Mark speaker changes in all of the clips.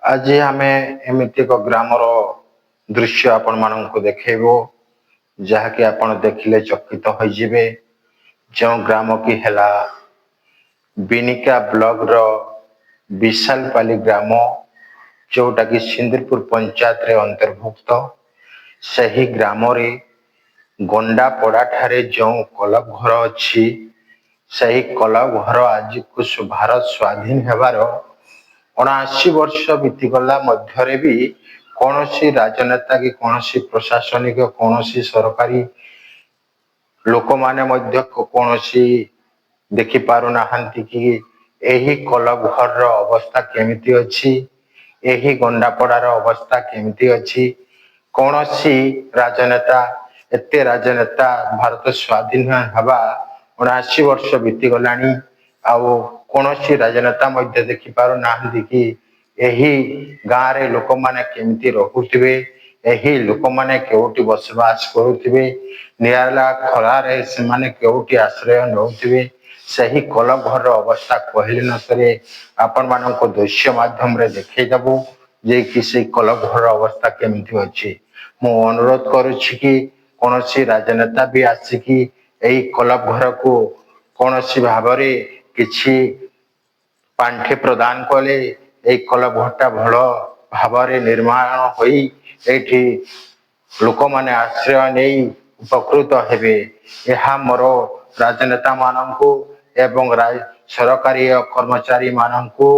Speaker 1: आज आम एमती एक ग्रामर दृश्य आपण मानक देखो जहाँकि आपण देखिले चकित हो जिवे। जो ग्राम की है बिनिका ब्लॉक रो विशालपाली ग्राम जोटा कि सिंदरपुर पंचायत रे अंतर्भुक्त सही ग्राम रे गंडापड़ा ठारे जो क्लब घर अच्छी सही क्लब घर आज को भारत स्वाधीन होबार 79 वर्ष बीतीगला मध्य भी कौन सी राजनेता कि कौन सी प्रशासनिक कौन सी सरकारी लोक माने कौन सी देखि पारु नाहंती कि एही क्लब घर अवस्था केमिति अछि, एही गंडापड़ार अवस्था केमिति अछि। कौन सी राजनेता एते राजनेता भारत स्वाधीन हवा 79 वर्ष बीती गलानी आउ कौन सी राजनेता मध्य देखि पारु नाहंती कि एही गाँव रे लोक माने केमिति रहुथिबे, एही लोक माने केउटी बसवास करुथिबे, निराला खरा रे से माने केउटी आश्रय नउथिबे। सही क्लब घर अवस्था कहले न सरे आपण मानको दृश्य माध्यम रे देखै दबो जे कि से क्लब घर अवस्था केमिति अछि। मु अनुरोध करूछि कि कौन सी राजनेता भी आसी कि एही क्लब घर को कौन सी भाबरे किछि पांठे प्रदान कले ए क्लब घरटा भल भाबरे निर्माण होई एठी लोक माने आश्रय नहीं उपकृत हेबे। यह मोर राजनेता माननकु एवं सरकारी कर्मचारी माननकु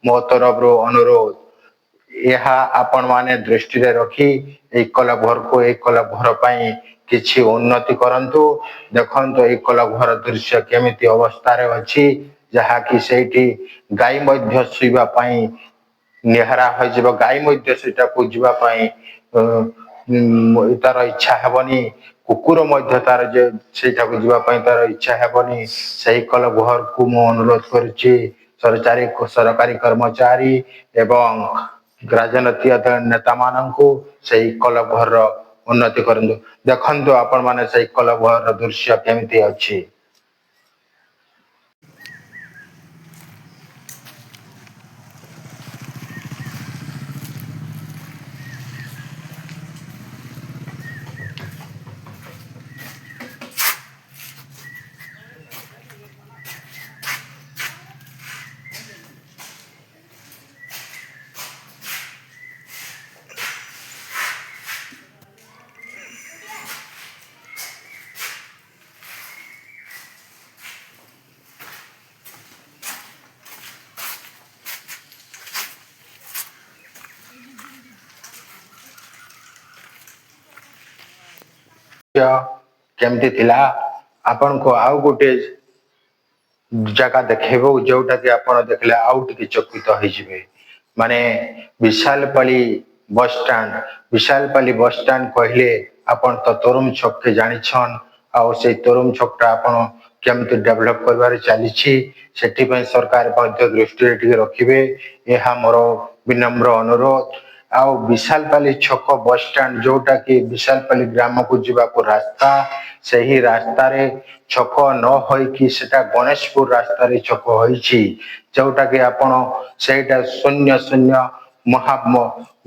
Speaker 1: मो तरफ अनुरोध यह आपण माने दृष्टि रे रखी ए क्लब घर को ए क्लब घर पई किछि उन्नति करंतु। देखंतु ए क्लब घर दृश्य केमिति अवस्था रे अछि जहा कि सेठी गाय मध्य सुइबा पई निहरा हो जिवो, गाय मध्य सेटा को जिबा पई तार इच्छा हेबनी, कुकुर मध्य तार जे सेटा को जिबा पई तार इच्छा हेबनी। सही क्लब घर को मो अनुरोध करूछि सरकारी कर्मचारी एवं राजनीतिक नेता माननकु सही क्लब घर उन्नति करंतु। देखंतु आपण माने सही क्लब घर दृश्य केमिति अछि। केमती थिला आपण को आउ गोटे जगह देखेबो जोटा कि आपण देखले आउ टिके चकित हो जिवे। माने विशालपाली बस स्टैंड कहले आपण तो तोरुम छक के जानि छन आउ से तोरुम छकटा आपण केमती डेवलप करबारे चली छी सेठी पय सरकार मध्य दृष्टि रे टिके रखिबे एहा मोर विनम्र अनुरोध। आउ विशालपाली छक बस स्टैंड जोटा कि विशालपाली ग्राम को जीवा को रास्ता सही रास्ता रे छक न होई कि सेटा गणेशपुर रास्ता रे छक होईची जोटा कि आपण सेटा शून्य शून्य महा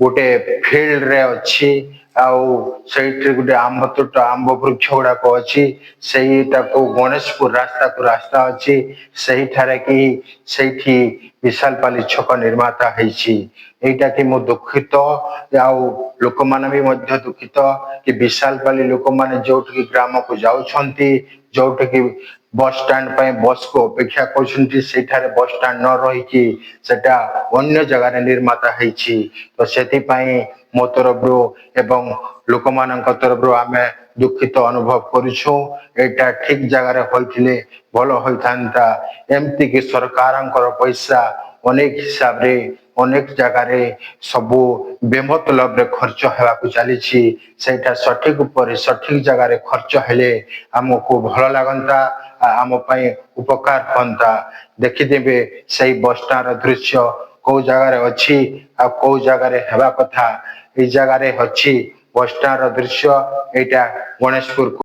Speaker 1: गोटे फील्ड रे अछि आउ सेठी गोटे आंब वृक्ष गुड़ाक अच्छी सेटा को गणेशपुर रास्ता को रास्ता अच्छी सही ठारे कि सेठी विशालपाली छक निर्माता हेछि। एटा कि मो दुखित आउ लोक माने भी मध्य दुखित कि विशालपाली लोक माने जोट कि ग्राम को जाउछंती जोट कि बस स्टैंड पे बस को अपेक्षा करछंती सेठारे बस स्टैंड न रही कि सेटा अन्य जगह रे निर्माता हेछि। तो सेति पई मो तरफरो एवं लोक मानक तरफरो आमे दुखित अनुभव करूछु। एटा ठीक जगह रे होइथिले भलो होइथांता। एमती कि सरकारंकर पैसा अनेक हिसाब रे अनेक जगह रे सबु बेमतलब रे खर्च हेबा को चलीछि सेटा सठिक ऊपर सठिक जगह रे खर्च हेले हमको भलो लागंता आम पई उपकार होंता। देखि देबे सही बस स्टैंड दृश्य को जगह रे अछि आ को जगह रे हेबा कथा ए जगह रे अछि बस स्टैंड दृश्य एटा गणेशपुर